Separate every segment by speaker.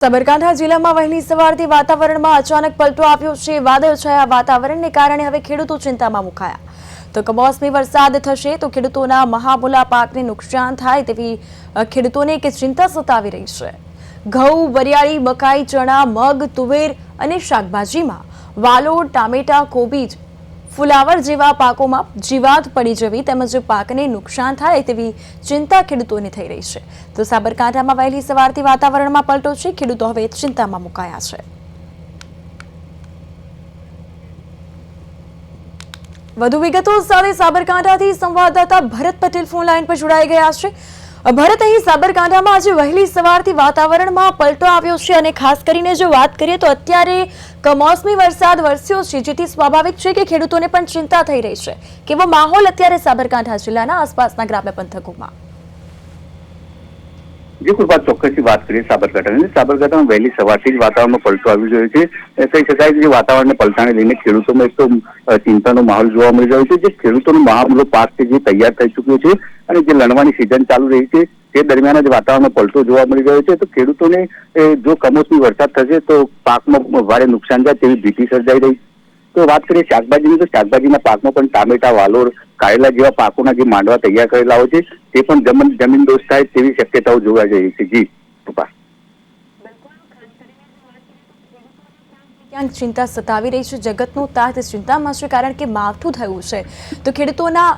Speaker 1: સાબરકાંઠા જિલ્લામાં વહેલી સવારથી વાતાવરણમાં અચાનક પલટો આવ્યો છે। વાદળછાયા વાતાવરણને કારણે હવે ખેડૂતો ચિંતામાં મુકાયા। તો કમોસમી વરસાદ થશે તો ખેડૂતોના મહામૂલા પાકને નુકસાન થાય તેવી ખેડૂતોને એક ચિંતા સતાવી રહી છે। ઘઉં, વરિયાળી, મકાઈ, ચણા, મગ, તુવેર અને શાકભાજીમાં વાલોળ, ટામેટા, કોબીજ, ફુલાવર જેવા પાકોમાં જીવાત પડી જવી તેમજ પાકને નુકસાન થાય તેવી ચિંતા ખેડૂતોને થઈ રહી છે। તો સાબરકાંઠામાં વહેલી સવારથી વાતાવરણમાં પલટો છે, ખેડૂતો હવે ચિંતામાં મુકાયા છે। વધુ વિગતો સાથે સાબરકાંઠાથી સંવાદદાતા ભરત પટેલ ફોન લાઈન પર જોડાઈ ગયા છે। ભરત, અહીં સાબરકાંઠામાં આજે વહેલી સવારથી વાતાવરણમાં પલટો આવ્યો છે અને ખાસ કરીને જો વાત કરીએ તો અત્યારે કમોસમી વરસાદ વરસ્યો છે, જેથી સ્વાભાવિક છે કે ખેડૂતોને પણ ચિંતા થઈ રહી છે। કેવો માહોલ અત્યારે સાબરકાંઠા જિલ્લાના આસપાસના ગ્રામ્ય પંથકોમાં?
Speaker 2: જે કોઈ વાત ચોક્કસથી વાત કરીએ સાબરકાંઠામાં વહેલી સવારથી જ વાતાવરણમાં પલટો આવી રહ્યો છે। કહી શકાય કે વાતાવરણને પલટાને લઈને ખેડૂતોમાં એક તો ચિંતાનો માહોલ જોવા મળી રહ્યો છે। જે ખેડૂતોનો મહામૂલો પાક છે જે તૈયાર થઈ ચૂક્યો છે અને જે લણવાની સિઝન ચાલુ રહી છે તે દરમિયાન જ વાતાવરણમાં પલટો જોવા મળી રહ્યો છે। તો ખેડૂતોને જો કમોસમી વરસાદ થશે તો પાકમાં ભારે નુકસાન થાય તેવી ભીતિ સર્જાઈ રહી છે। તો વાત કરીએ શાકભાજીની, તો શાકભાજીના પાકમાં પણ ટામેટા, વાલોર, કારેલા જેવા પાકોના જે માંડવા તૈયાર કરેલા હોય છે તે પણ જમીનદોસ્ત થાય તેવી શક્યતાઓ જોવા જઈ રહી છે। જી કૃપા,
Speaker 1: ક્યાંક ચિંતા સતાવી રહી છે, જગતનું તાત ચિંતામાં છે કારણ કે માવઠું થયું છે। તો ખેડૂતોના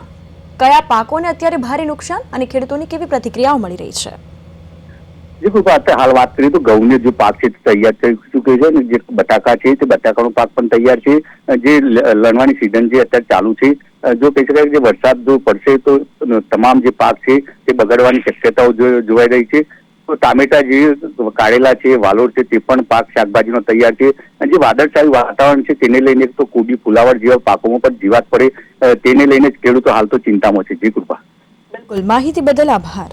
Speaker 1: કયા પાકોને અત્યારે ભારે નુકસાન અને ખેડૂતોની કેવી પ્રતિક્રિયાઓ મળી રહી છે?
Speaker 2: જે કોઈ હાલ વાત કરીએ તો ઘઉંનો જે પાક છે તૈયાર થઈ ચૂક્યો છે અને જે બટાકા છે તે બટાકાનો પાક પણ તૈયાર છે। જે લણવાની સિઝન જે અત્યારે ચાલુ છે, જો કહી શકાય કે વરસાદ જો પડશે તો તમામ જે પાક છે તે બગડવાની શક્યતાઓ જોવાઈ રહી છે। તો ટામેટા જે કારેલા છે, વાલોર છે તે પણ પાક શાકભાજીનો તૈયાર છે। અને જે વાદળછાયું વાતાવરણ છે તેને લઈને તો કોબી, ફુલાવર જેવા પાકોમાં પણ જીવાત પડે તેને લઈને ખેડૂતો હાલ તો ચિંતામાં છે। જી કૃપા,
Speaker 1: બિલકુલ, માહિતી બદલ આભાર।